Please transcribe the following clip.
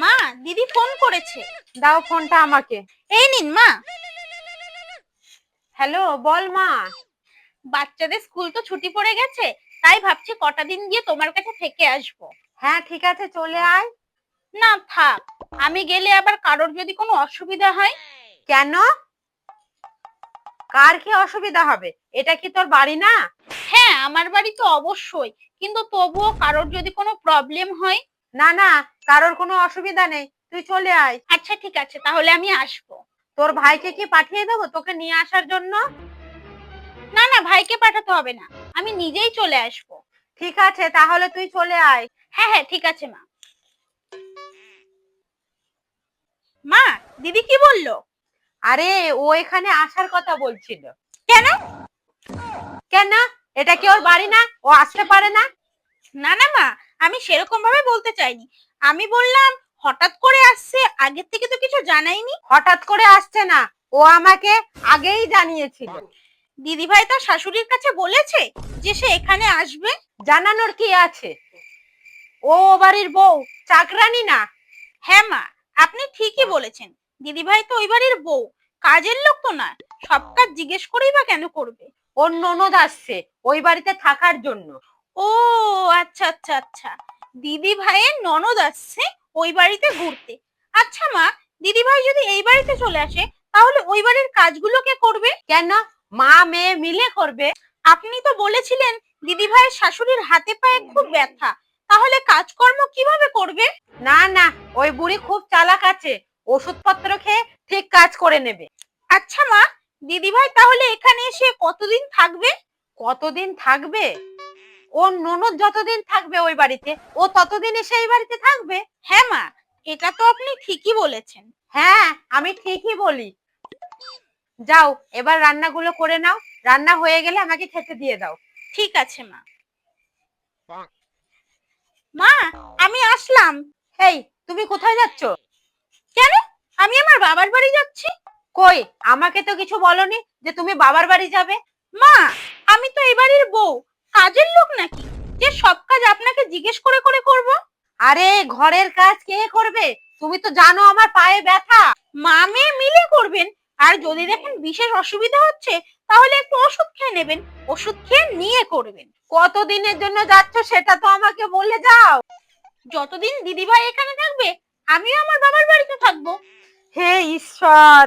মা, দিদি ফোন করেছে। দাও ফোনটা আমাকে। এই নিন মা। হ্যালো, বল মা। বাচ্চাদের স্কুল তো ছুটি পড়ে গেছে, তাই ভাবছি কটা দিন গিয়ে তোমার কাছে থেকে আসবো। হ্যাঁ ঠিক আছে, চলে আয়। না থাক, আমি গেলে আবার কারোর যদি কোনো অসুবিধা হয়। কেন? কার কি অসুবিধা হবে? এটা কি তোর বাড়ি না? হ্যাঁ আমার বাড়ি তো অবশ্যই, কিন্তু তবুও কারোর যদি কোনো প্রবলেম হয়। না না, কারোর কোনো অসুবিধা নেই, তুই চলে আয়। আচ্ছা ঠিক আছে, তাহলে আমি আসবো। তোর ভাইকে কি পাঠিয়ে দেবো তোকে নিয়ে আসার জন্য? না না, ভাইকে পাঠাতে হবে না, আমি নিজেই চলে আসবো। ঠিক আছে, তাহলে তুই চলে আয়। হ্যাঁ হ্যাঁ ঠিক আছে মা। মা, দিদি কি বললো? আরে ও এখানে আসার কথা বলছিল। কেন? কেন? এটা কি ওর বাড়ি না? ও আসতে পারে না? না না মা, আমি সেরকম ভাবে বলতে চাইনি। আমি বললাম হঠাৎ করে আসছে, আগের থেকে তো কিছু জানাইনি। হঠাৎ করে আসছে না, ও আমাকে আগেই জানিয়েছিল। দিদি ভাই তার শাশুড়ির কাছে বলেছে যে সে এখানে আসবে। জানানোর কি আছে? ও বাড়ির বউ, চাকরানি না। হ্যাঁ মা, আপনি ঠিকই বলেছেন। দিদি ভাই তো ওই বাড়ির বউ, কাজের লোক তো না। সব কাজ জিজ্ঞেস করেই বা কেন করবে? ওর ননদ আসছে ওই বাড়িতে থাকার জন্য। ও আচ্ছা আচ্ছা আচ্ছা, দিদি ভাইয়ের ননদ আসছে ওই বাড়িতে ঘুরতে। আচ্ছা মা, দিদি ভাই যদি এই বাড়িতে চলে আসে, তাহলে ওই বাড়ির কাজগুলো কে করবে? কেন? মা মেয়ে মিলে করবে। আপনি তো বলেছিলেন দিদি ভাইয়ের শাশুড়ির হাতে পায়ে খুব ব্যথা, তাহলে কাজকর্ম কিভাবে করবে? না না, ওই বুড়ি খুব চালাক আছে, ওষুধপত্র খেয়ে ঠিক কাজ করে নেবে। আচ্ছা মা, দিদি ভাই তাহলে এখানে এসে কতদিন থাকবে? কতদিন থাকবে? ওর ননদ যতদিন থাকবে ওই বাড়িতে, ও ততদিন এসে এই বাড়িতে থাকবে। হ্যাঁ মা, এটা তো আপনি ঠিকই বলেছেন। হ্যাঁ আমি ঠিকই বলি। যাও এবার রান্নাগুলো করে নাও, রান্না হয়ে গেলে আমাকে খেতে দিয়ে দাও। ঠিক আছে মা। মা, আমি আসলাম। এই তুমি কোথায় যাচ্ছ? কেন? আমি আমার বাবার বাড়ি যাচ্ছি। কই, আমাকে তো কিছু বলনি যে তুমি বাবার বাড়ি যাবে। মা, আমি তো এই বাড়ির বউ, কাজের লোক নাকি যে সব কাজ আপনাকে জিজ্ঞেস করে করে করব? আরে ঘরের কাজ কে করবে? তুমি তো জানো আমার পায়ে ব্যথা। মা মেয়ে মিলে করবেন। আর যদি দেখেন বিশেষ অসুবিধা হচ্ছে, তাহলে একটু ওষুধ খেয়ে নেবেন, ওষুধ খেয়ে নিয়ে করবেন। কতদিনের জন্য যাচ্ছ সেটা তো আমাকে বলে যাও। যতদিন দিদিভাই এখানে থাকবে, আমিও আমার বাবার বাড়িতে থাকবো। হে ঈশ্বর।